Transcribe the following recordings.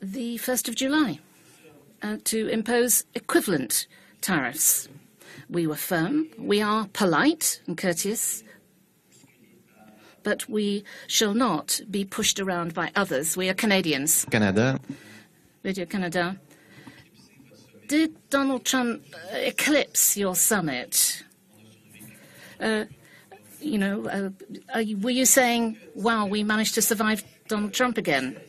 the 1st of July to impose equivalent tariffs. We were firm, we are polite and courteous, but we shall not be pushed around by others. We are Canadians. Canada. Radio Canada. Did Donald Trump eclipse your summit? Were you saying, wow, we managed to survive Donald Trump again?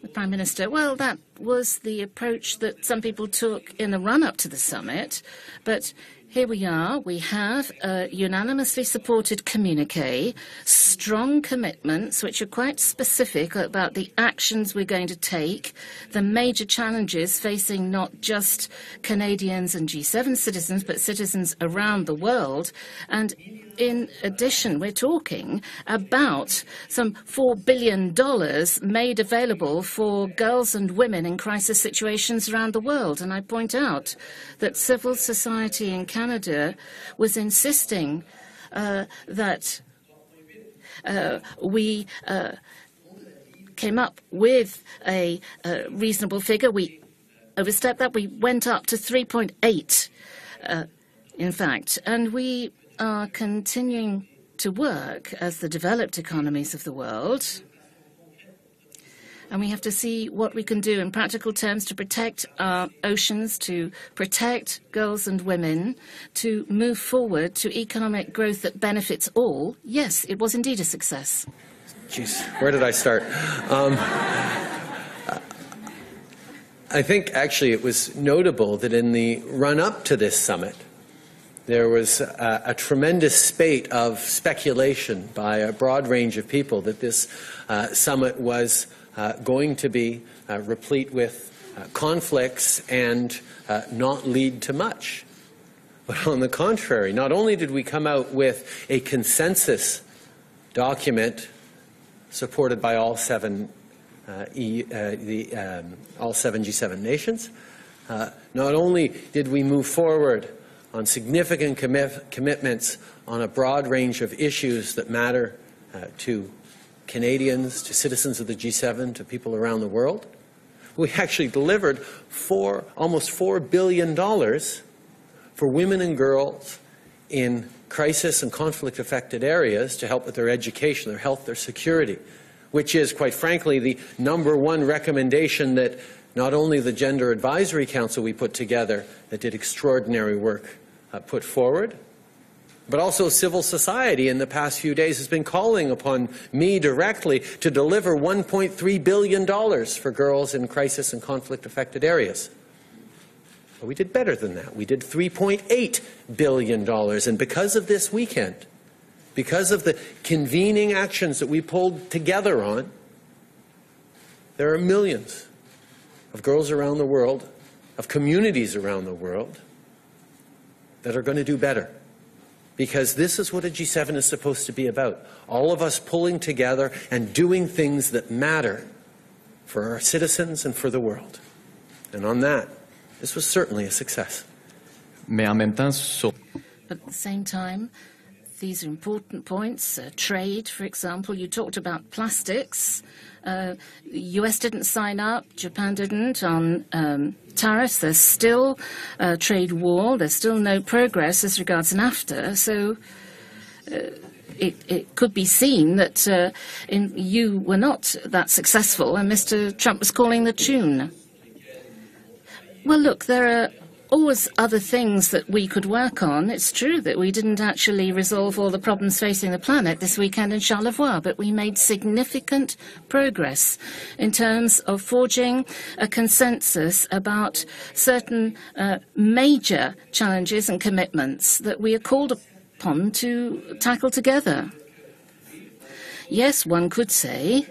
The Prime Minister, well, that was the approach that some people took in the run-up to the summit, but here we are. We have a unanimously supported communiqué, strong commitments which are quite specific about the actions we're going to take, the major challenges facing not just Canadians and G7 citizens, but citizens around the world. And in addition, we're talking about some $4 billion made available for girls and women in crisis situations around the world. And I point out that civil society in Canada was insisting that we came up with a reasonable figure. We overstepped that. We went up to 3.8, in fact. And we are continuing to work as the developed economies of the world. And we have to see what we can do in practical terms to protect our oceans, to protect girls and women, to move forward to economic growth that benefits all. Yes, it was indeed a success. Jeez, where did I start? I think actually it was notable that in the run-up to this summit, there was a tremendous spate of speculation by a broad range of people that this summit was going to be replete with conflicts and not lead to much. But on the contrary, not only did we come out with a consensus document supported by all seven G7 nations, not only did we move forward on significant commitments on a broad range of issues that matter to Canadians, to citizens of the G7, to people around the world. We actually delivered almost $4 billion for women and girls in crisis and conflict-affected areas to help with their education, their health, their security, which is, quite frankly, the #1 recommendation that not only the Gender Advisory Council we put together that did extraordinary work put forward, but also civil society in the past few days has been calling upon me directly to deliver $1.3 billion for girls in crisis and conflict-affected areas. But we did better than that. We did $3.8 billion. And because of this weekend, because of the convening actions that we pulled together on, there are millions of girls around the world, of communities around the world, that are going to do better. Because this is what a G7 is supposed to be about. All of us pulling together and doing things that matter for our citizens and for the world. And on that, this was certainly a success. Mais en même temps, But at the same time, these are important points. Trade, for example, you talked about plastics. The US didn't sign up, Japan didn't, on tariffs. There's still a trade war. There's still no progress as regards NAFTA. So it could be seen that you were not that successful and Mr. Trump was calling the tune. Well, look, there are always other things that we could work on. It's true that we didn't actually resolve all the problems facing the planet this weekend in Charlevoix, but we made significant progress in terms of forging a consensus about certain major challenges and commitments that we are called upon to tackle together. Yes, one could say,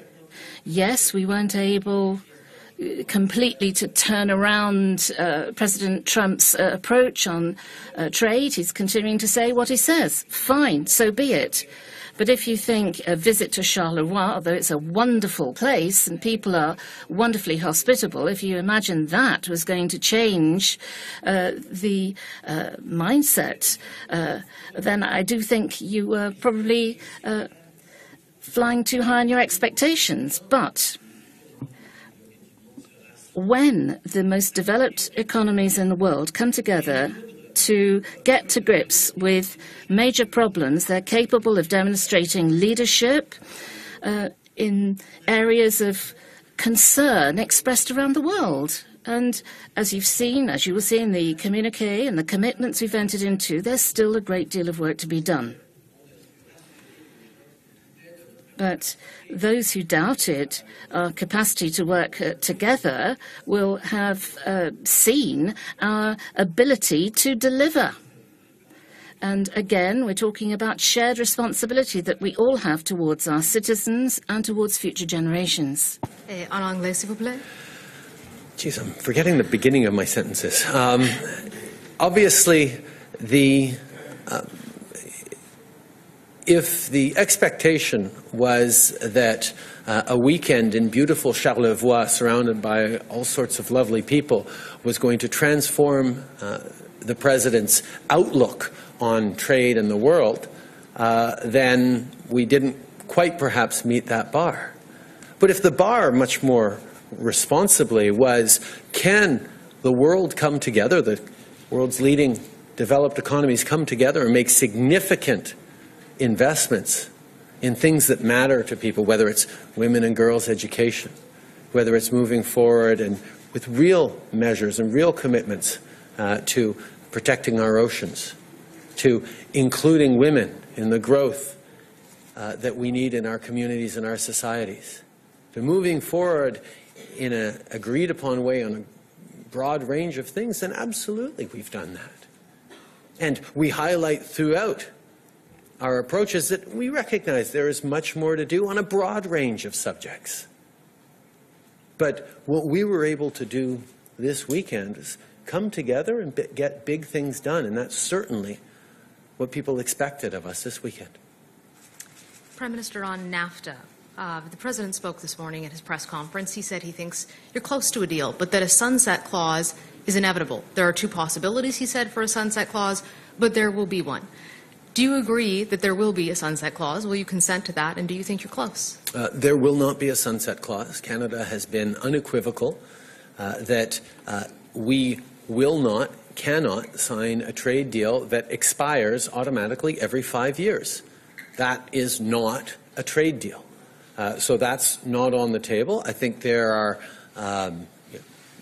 yes, we weren't able completely to turn around President Trump's approach on trade. He's continuing to say what he says. Fine, so be it. But if you think a visit to Charleroi, although it's a wonderful place and people are wonderfully hospitable, if you imagine that was going to change the mindset, then I do think you were probably flying too high on your expectations. But when the most developed economies in the world come together to get to grips with major problems, they're capable of demonstrating leadership in areas of concern expressed around the world. And as you will see in the communiqué and the commitments we've entered into, there's still a great deal of work to be done. But those who doubted our capacity to work together will have seen our ability to deliver. And again, we're talking about shared responsibility that we all have towards our citizens and towards future generations. En anglais, s'il vous plaît. Geez, I'm forgetting the beginning of my sentences. Obviously, if the expectation was that a weekend in beautiful Charlevoix, surrounded by all sorts of lovely people, was going to transform the President's outlook on trade and the world, then we didn't quite perhaps meet that bar. But if the bar, much more responsibly, was, can the world come together, the world's leading developed economies come together and make significant investments in things that matter to people, whether it's women and girls' education, whether it's moving forward and with real measures and real commitments to protecting our oceans, to including women in the growth that we need in our communities and our societies, to moving forward in an agreed-upon way on a broad range of things, then absolutely we've done that. And we highlight throughout our approaches that we recognize there is much more to do on a broad range of subjects. But what we were able to do this weekend is come together and get big things done, and that's certainly what people expected of us this weekend. Prime Minister, on NAFTA, the President spoke this morning at his press conference. He said he thinks you're close to a deal, but that a sunset clause is inevitable. There are two possibilities, he said, for a sunset clause, but there will be one. Do you agree that there will be a sunset clause? Will you consent to that, and do you think you're close? There will not be a sunset clause. Canada has been unequivocal that we will not, cannot sign a trade deal that expires automatically every 5 years. That is not a trade deal. So that's not on the table. I think there are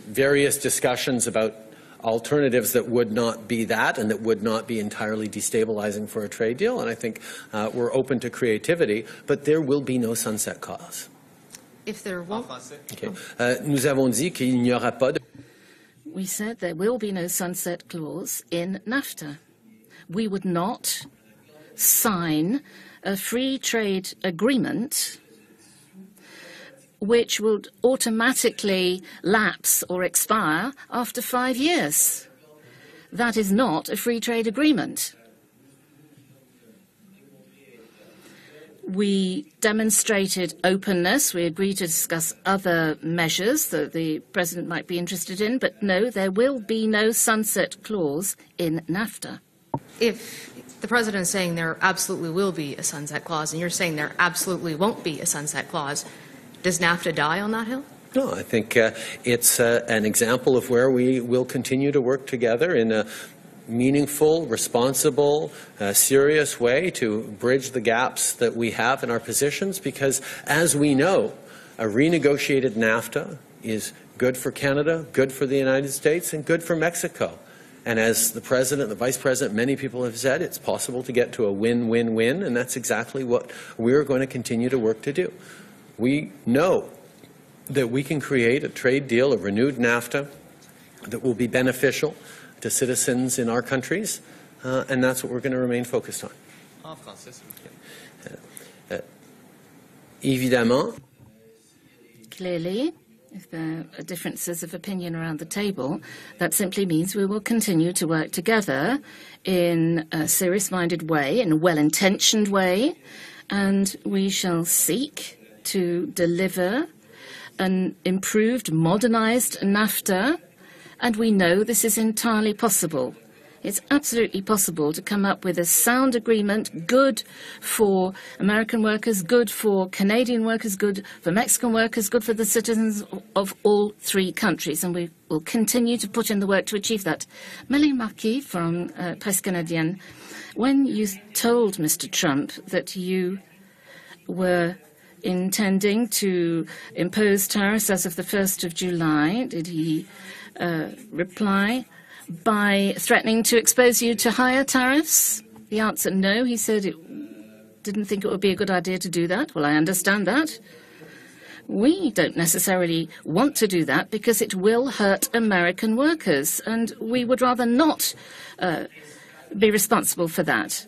various discussions about alternatives that would not be that and that would not be entirely destabilizing for a trade deal. And I think we're open to creativity, but there will be no sunset clause. If there won't. Okay. Nous avons dit qu'il n'y aura pas de... We said there will be no sunset clause in NAFTA. We would not sign a free trade agreement which would automatically lapse or expire after 5 years. That is not a free trade agreement. We demonstrated openness. We agreed to discuss other measures that the President might be interested in, but no, there will be no sunset clause in NAFTA. If the President is saying there absolutely will be a sunset clause, and you're saying there absolutely won't be a sunset clause, does NAFTA die on that hill? No, I think it's an example of where we will continue to work together in a meaningful, responsible, serious way to bridge the gaps that we have in our positions, because as we know, a renegotiated NAFTA is good for Canada, good for the United States, and good for Mexico. And as the President, the Vice President, many people have said, it's possible to get to a win-win-win, and that's exactly what we're going to continue to work to do. We know that we can create a trade deal, a renewed NAFTA, that will be beneficial to citizens in our countries, and that's what we're going to remain focused on. Évidemment. Clearly, if there are differences of opinion around the table, that simply means we will continue to work together in a serious-minded way, in a well-intentioned way, and we shall seek to deliver an improved, modernized NAFTA, and we know this is entirely possible. It's absolutely possible to come up with a sound agreement, good for American workers, good for Canadian workers, good for Mexican workers, good for the citizens of all three countries, and we will continue to put in the work to achieve that. Mélie Marquis from Presse Canadienne, when you told Mr. Trump that you were intending to impose tariffs as of the 1st of July, did he reply by threatening to expose you to higher tariffs? The answer, no. He said it didn't think it would be a good idea to do that. Well, I understand that. We don't necessarily want to do that because it will hurt American workers, and we would rather not be responsible for that.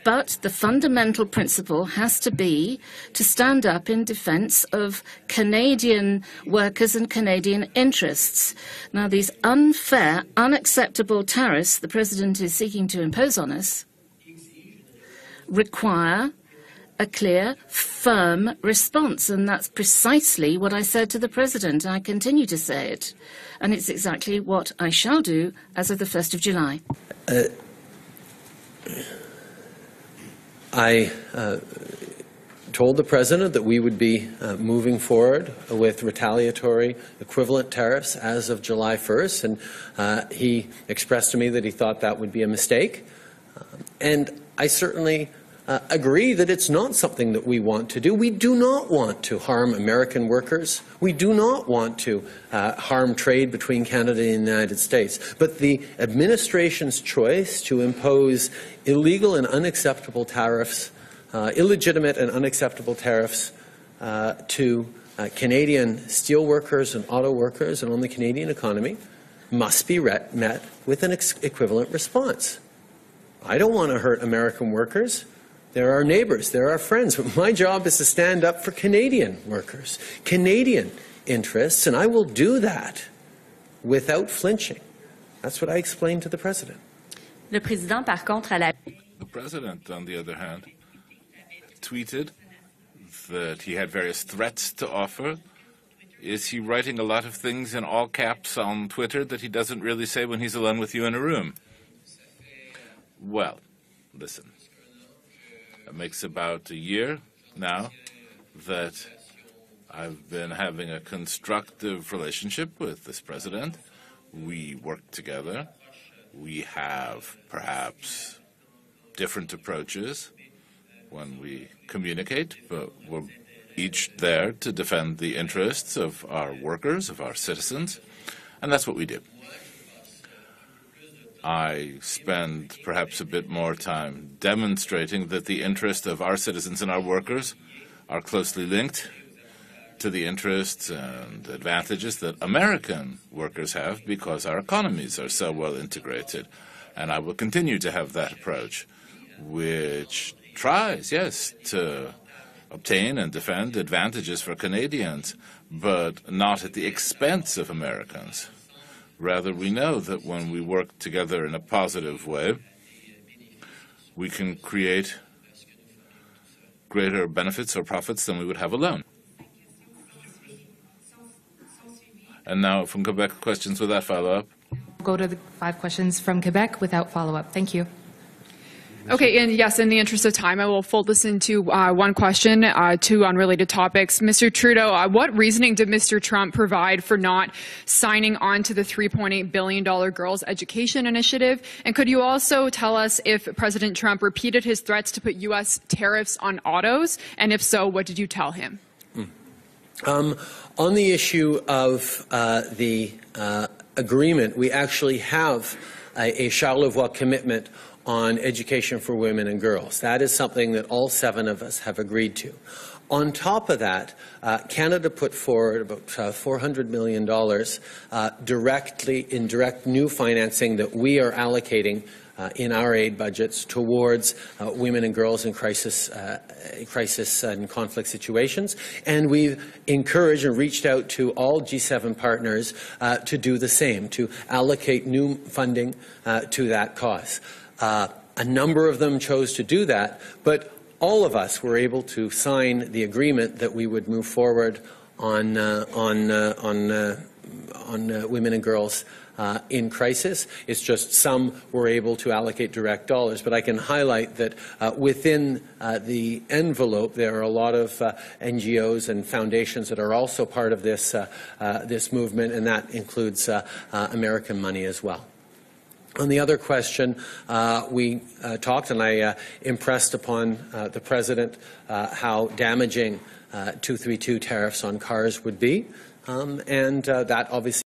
But the fundamental principle has to be to stand up in defense of Canadian workers and Canadian interests. Now, these unfair, unacceptable tariffs the President is seeking to impose on us require a clear, firm response, and that's precisely what I said to the President. I continue to say it, and it's exactly what I shall do as of the 1st of July. I told the President that we would be moving forward with retaliatory equivalent tariffs as of July 1st, and he expressed to me that he thought that would be a mistake. And I certainly agree that it's not something that we want to do. We do not want to harm American workers. We do not want to harm trade between Canada and the United States. But the administration's choice to impose illegal and unacceptable tariffs, illegitimate and unacceptable tariffs to Canadian steelworkers and auto workers and on the Canadian economy must be met with an equivalent response. I don't want to hurt American workers. They're our neighbors, they're our friends. But my job is to stand up for Canadian workers, Canadian interests, and I will do that without flinching. That's what I explained to the President. Le président, par contre, à la... The President, on the other hand, tweeted that he had various threats to offer. Is he writing a lot of things in all caps on Twitter that he doesn't really say when he's alone with you in a room? Well, listen. It makes about a year now that I've been having a constructive relationship with this President. We work together. We have perhaps different approaches when we communicate, but we're each there to defend the interests of our workers, of our citizens, and that's what we do. I spend perhaps a bit more time demonstrating that the interest of our citizens and our workers are closely linked to the interests and advantages that American workers have because our economies are so well integrated. And I will continue to have that approach, which tries, yes, to obtain and defend advantages for Canadians, but not at the expense of Americans. Rather, we know that when we work together in a positive way, we can create greater benefits or profits than we would have alone. And now from Quebec, questions without follow-up. Go to the 5 questions from Quebec without follow-up. Thank you. Okay, and yes, in the interest of time, I will fold this into one question, 2 unrelated topics. Mr. Trudeau, what reasoning did Mr. Trump provide for not signing on to the $3.8 billion Girls' Education Initiative? And could you also tell us if President Trump repeated his threats to put U.S. tariffs on autos? And if so, what did you tell him? On the issue of the agreement, we actually have a Charlevoix commitment on education for women and girls. That is something that all 7 of us have agreed to. On top of that, Canada put forward about $400 million in direct new financing that we are allocating in our aid budgets towards women and girls in crisis and conflict situations. And we've encouraged and reached out to all G7 partners to do the same, to allocate new funding to that cause. A number of them chose to do that, but all of us were able to women and girls in crisis. It's just some were able to allocate direct dollars. But I can highlight that within the envelope there are a lot of NGOs and foundations that are also part of this, this movement, and that includes American money as well. On the other question, we talked, and I impressed upon the President how damaging 232 tariffs on cars would be, and that obviously